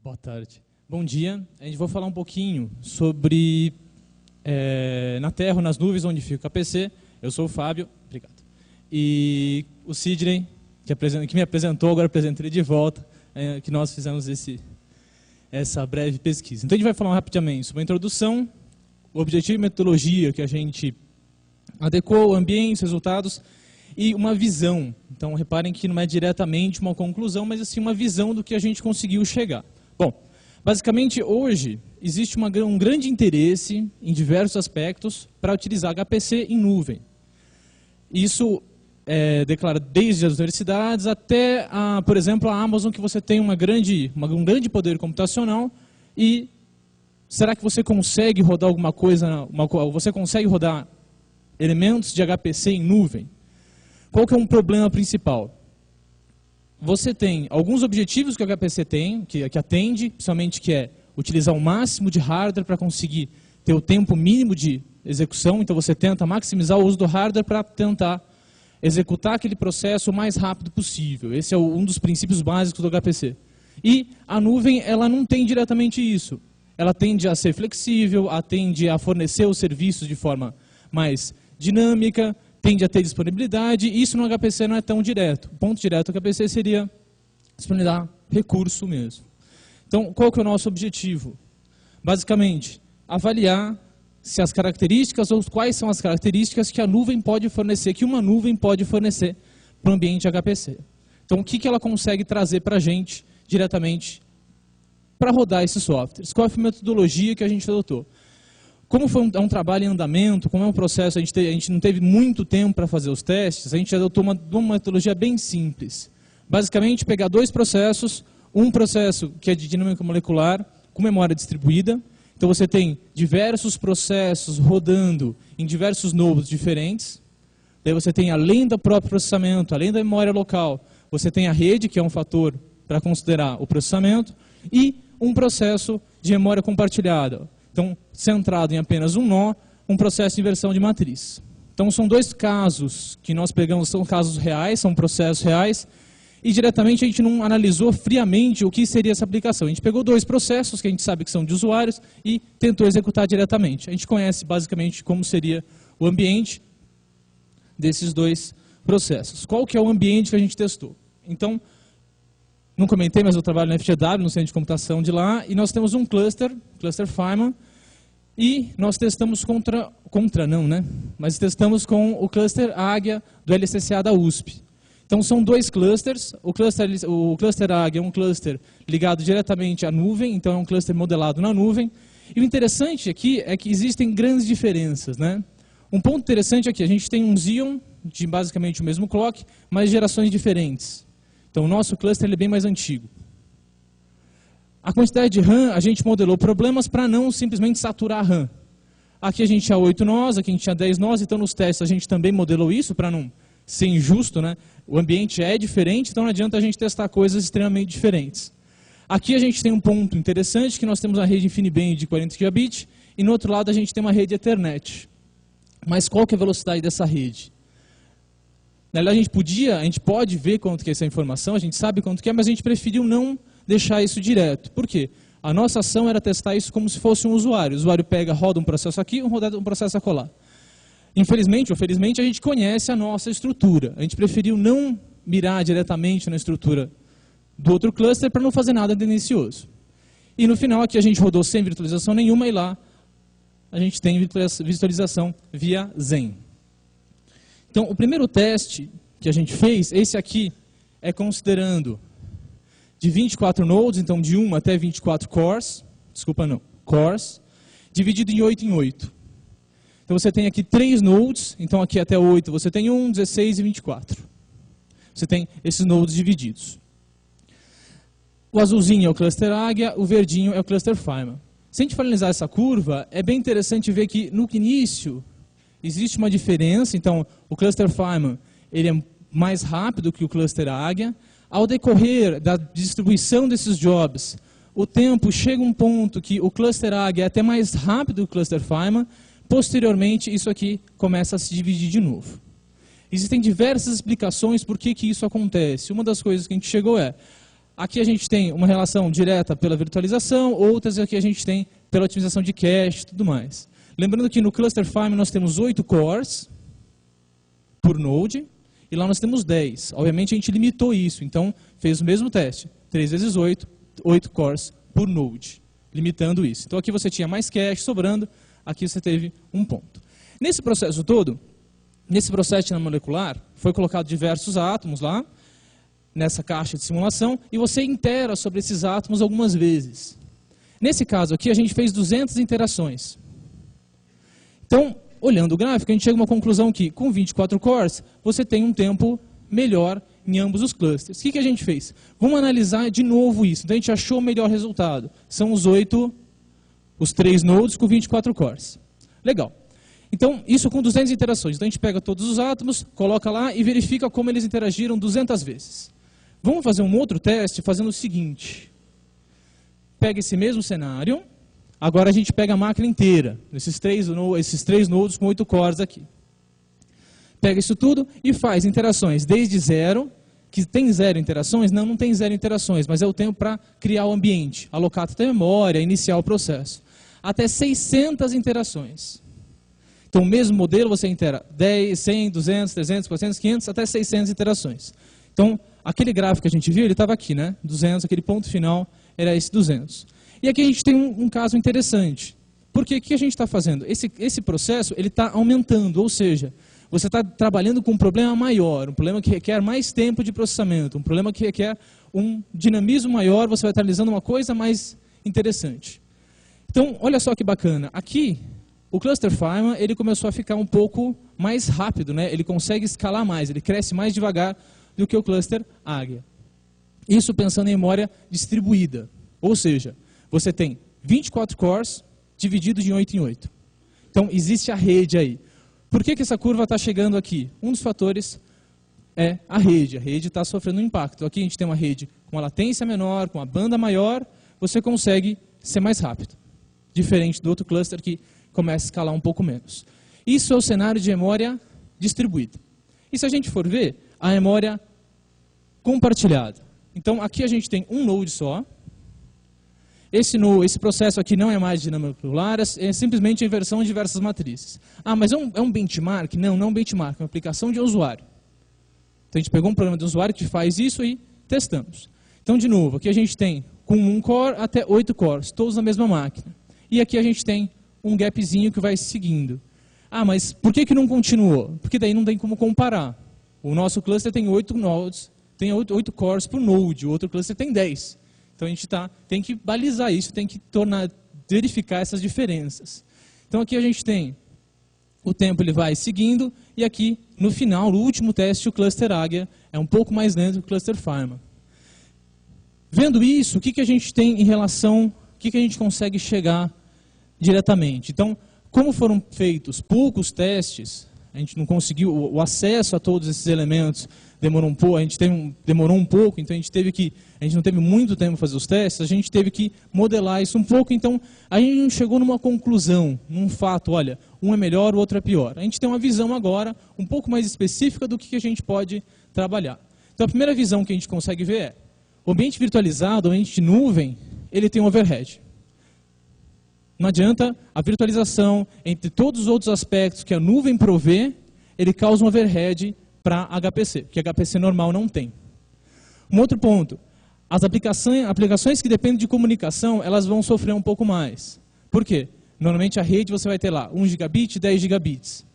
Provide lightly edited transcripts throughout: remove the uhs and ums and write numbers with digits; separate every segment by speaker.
Speaker 1: Boa tarde. Bom dia. A gente vai falar um pouquinho sobre na Terra ou nas nuvens onde fica o KPC. Eu sou o Fábio, obrigado. E o Sidney, que me apresentou, agora apresento ele de volta, que nós fizemos essa breve pesquisa. Então a gente vai falar rapidamente sobre a introdução, o objetivo e metodologia que a gente adequou, o ambiente, os resultados e uma visão. Então reparem que não é diretamente uma conclusão, mas assim uma visão do que a gente conseguiu chegar. Bom, basicamente hoje existe um grande interesse em diversos aspectos para utilizar HPC em nuvem. Isso é declarado desde as universidades até, por exemplo, a Amazon, que você tem um grande poder computacional e será que você consegue rodar alguma coisa, você consegue rodar elementos de HPC em nuvem? Qual que é um problema principal? Você tem alguns objetivos que o HPC tem, que atende, principalmente que é utilizar o máximo de hardware para conseguir ter o tempo mínimo de execução, então você tenta maximizar o uso do hardware para tentar executar aquele processo o mais rápido possível. Esse é um dos princípios básicos do HPC. E a nuvem, ela não tem diretamente isso. Ela tende a ser flexível, tende a fornecer os serviços de forma mais dinâmica, tende a ter disponibilidade, e isso no HPC não é tão direto. O ponto direto do HPC seria disponibilizar recurso mesmo. Então, qual que é o nosso objetivo? Basicamente, avaliar se as características ou quais são as características que a nuvem pode fornecer, que uma nuvem pode fornecer para o ambiente HPC. Então, o que ela consegue trazer para a gente diretamente para rodar esses softwares? Qual foi a metodologia que a gente adotou? Como foi um trabalho em andamento, como é um processo, a gente não teve muito tempo para fazer os testes, a gente adotou uma metodologia bem simples. Basicamente, pegar dois processos, um processo que é de dinâmica molecular, com memória distribuída. Então você tem diversos processos rodando em diversos nodos diferentes. Daí você tem, além do próprio processamento, além da memória local, você tem a rede, que é um fator para considerar o processamento, e um processo de memória compartilhada. Então, centrado em apenas um nó, um processo de inversão de matriz. Então, são dois casos que nós pegamos, são casos reais, são processos reais, e diretamente a gente não analisou friamente o que seria essa aplicação. A gente pegou dois processos que a gente sabe que são de usuários e tentou executar diretamente. A gente conhece basicamente como seria o ambiente desses dois processos. Qual que é o ambiente que a gente testou? Então, não comentei, mas eu trabalho na FGW, no centro de computação de lá, e nós temos um cluster Feynman, e nós testamos mas testamos com o cluster Águia do LCCA da USP. Então são dois clusters, o cluster Águia é um cluster ligado diretamente à nuvem, então é um cluster modelado na nuvem, e o interessante aqui é que existem grandes diferenças, né? Um ponto interessante aqui, a gente tem um Xeon de basicamente o mesmo clock, mas gerações diferentes. Então o nosso cluster ele é bem mais antigo. A quantidade de RAM, a gente modelou problemas para não simplesmente saturar a RAM. Aqui a gente tinha 8 nós, aqui a gente tinha 10 nós, então nos testes a gente também modelou isso para não ser injusto, né? O ambiente é diferente, então não adianta a gente testar coisas extremamente diferentes. Aqui a gente tem um ponto interessante, que nós temos a rede InfiniBand de 40 gigabit, e no outro lado a gente tem uma rede Ethernet. Mas qual que é a velocidade dessa rede? Na verdade a gente pode ver quanto que é essa informação, a gente sabe quanto que é, mas a gente preferiu não deixar isso direto. Por quê? A nossa ação era testar isso como se fosse um usuário. O usuário roda um processo aqui, um processo acolá. Infelizmente ou felizmente, a gente conhece a nossa estrutura. A gente preferiu não mirar diretamente na estrutura do outro cluster para não fazer nada tendencioso. E no final aqui a gente rodou sem virtualização nenhuma e lá a gente tem virtualização via Xen. Então o primeiro teste que a gente fez, esse aqui é considerando de 24 nodes, então de 1 até 24 cores, dividido em 8 em 8. Então você tem aqui 3 nodes, então aqui até 8 você tem 1, 16 e 24. Você tem esses nodes divididos. O azulzinho é o cluster Águia, o verdinho é o cluster Feynman. Se a gente for analisar essa curva, é bem interessante ver que no início existe uma diferença, então o cluster Feynman ele é mais rápido que o cluster Águia. Ao decorrer da distribuição desses jobs, o tempo chega a um ponto que o cluster Águia é até mais rápido que o cluster Feynman. Posteriormente, isso aqui começa a se dividir de novo. Existem diversas explicações por que isso acontece. Uma das coisas que a gente chegou é, aqui a gente tem uma relação direta pela virtualização, outras aqui a gente tem pela otimização de cache e tudo mais. Lembrando que no Cluster Farm nós temos 8 cores por node, e lá nós temos 10. Obviamente a gente limitou isso, então fez o mesmo teste. 3 vezes 8, 8 cores por node, limitando isso. Então aqui você tinha mais cache sobrando, aqui você teve um ponto. Nesse processo todo, nesse processo nanomolecular, foi colocado diversos átomos lá, nessa caixa de simulação, e você itera sobre esses átomos algumas vezes. Nesse caso aqui, a gente fez 200 interações. Então, olhando o gráfico, a gente chega a uma conclusão que, com 24 cores, você tem um tempo melhor em ambos os clusters. O que a gente fez? Vamos analisar de novo isso. Então, a gente achou o melhor resultado. São os 3 nodes com 24 cores. Legal. Então, isso com 200 interações. Então, a gente pega todos os átomos, coloca lá e verifica como eles interagiram 200 vezes. Vamos fazer um outro teste fazendo o seguinte. Pega esse mesmo cenário, agora a gente pega a máquina inteira, esses três nodes com 8 cores aqui. Pega isso tudo e faz interações desde 0, que tem 0 interações? Não tem 0 interações, mas é o tempo para criar o ambiente, alocar até a memória, iniciar o processo. Até 600 interações. Então, o mesmo modelo, você intera 10, 100, 200, 300, 400, 500, até 600 interações. Então, aquele gráfico que a gente viu, ele estava aqui, né? 200, aquele ponto final era esse 200. E aqui a gente tem um caso interessante. Porque o que a gente está fazendo? Esse processo ele está aumentando, ou seja, você está trabalhando com um problema maior, um problema que requer mais tempo de processamento, um problema que requer um dinamismo maior, você vai estar realizando uma coisa mais interessante. Então, olha só que bacana. Aqui, o Cluster Feynman, ele começou a ficar um pouco mais rápido, né? Ele consegue escalar mais, ele cresce mais devagar do que o Cluster Águia. Isso pensando em memória distribuída. Ou seja, você tem 24 cores divididos de 8 em 8. Então, existe a rede aí. Por que essa curva está chegando aqui? Um dos fatores é a rede. A rede está sofrendo um impacto. Aqui a gente tem uma rede com a latência menor, com a banda maior, você consegue ser mais rápido. Diferente do outro cluster que começa a escalar um pouco menos. Isso é o cenário de memória distribuída. E se a gente for ver, a memória compartilhada. Então, aqui a gente tem um node só. Esse processo aqui não é mais dinâmico-molecular, é simplesmente a inversão de diversas matrizes. Ah, mas é um benchmark? Não é um benchmark, é uma aplicação de usuário. Então, a gente pegou um programa de usuário que faz isso e testamos. Então, de novo, aqui a gente tem com 1 core até 8 cores, todos na mesma máquina. E aqui a gente tem um gapzinho que vai seguindo. Ah, mas por que não continuou? Porque daí não tem como comparar. O nosso cluster tem 8 nodes, tem 8 cores por node, o outro cluster tem 10. Então a gente tem que balizar isso, tem que verificar essas diferenças. Então aqui a gente tem o tempo, ele vai seguindo, e aqui no final, no último teste, o cluster Águia é um pouco mais lento que o cluster Feynman. Vendo isso, o que a gente tem em relação, o que a gente consegue chegar diretamente? Então, como foram feitos poucos testes, a gente não conseguiu o acesso a todos esses elementos, demorou um pouco, demorou um pouco, então a gente não teve muito tempo para fazer os testes, a gente teve que modelar isso um pouco, então a gente não chegou numa conclusão, num fato, olha, um é melhor, o outro é pior. A gente tem uma visão agora um pouco mais específica do que a gente pode trabalhar. Então a primeira visão que a gente consegue ver é, o ambiente virtualizado, o ambiente de nuvem, ele tem um overhead. Não adianta, a virtualização, entre todos os outros aspectos que a nuvem provê, ele causa um overhead para HPC, que HPC normal não tem. Um outro ponto, as aplicações que dependem de comunicação, elas vão sofrer um pouco mais. Por quê? Normalmente a rede você vai ter lá 1 gigabit, 10 gigabits.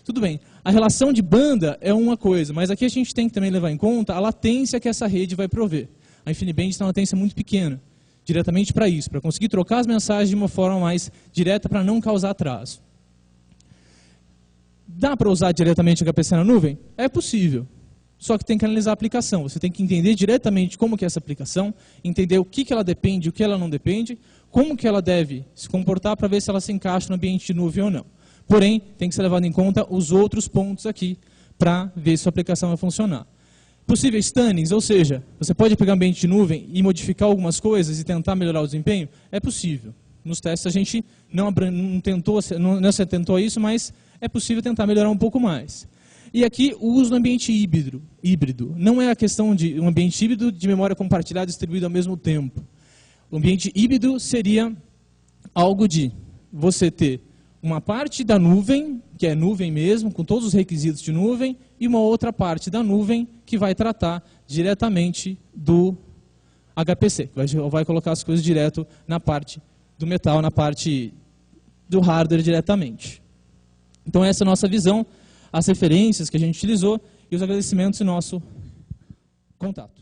Speaker 1: Tudo bem, a relação de banda é uma coisa, mas aqui a gente tem que também levar em conta a latência que essa rede vai prover. A InfiniBand tem uma latência muito pequena, diretamente para isso, para conseguir trocar as mensagens de uma forma mais direta para não causar atraso. Dá para usar diretamente HPC na nuvem? É possível. Só que tem que analisar a aplicação. Você tem que entender diretamente como que é essa aplicação, entender o que ela depende, o que ela não depende, como que ela deve se comportar para ver se ela se encaixa no ambiente de nuvem ou não. Porém, tem que ser levado em conta os outros pontos aqui para ver se a aplicação vai funcionar. Possíveis tunings, ou seja, você pode pegar um ambiente de nuvem e modificar algumas coisas e tentar melhorar o desempenho? É possível. Nos testes a gente não tentou isso, mas é possível tentar melhorar um pouco mais. E aqui o uso no ambiente híbrido. Não é a questão de um ambiente híbrido de memória compartilhada e distribuída ao mesmo tempo. O ambiente híbrido seria algo de você ter uma parte da nuvem, que é nuvem mesmo, com todos os requisitos de nuvem, e uma outra parte da nuvem que vai tratar diretamente do HPC, que vai colocar as coisas direto na parte do metal, na parte do hardware diretamente. Então essa é a nossa visão, as referências que a gente utilizou e os agradecimentos e nosso contato.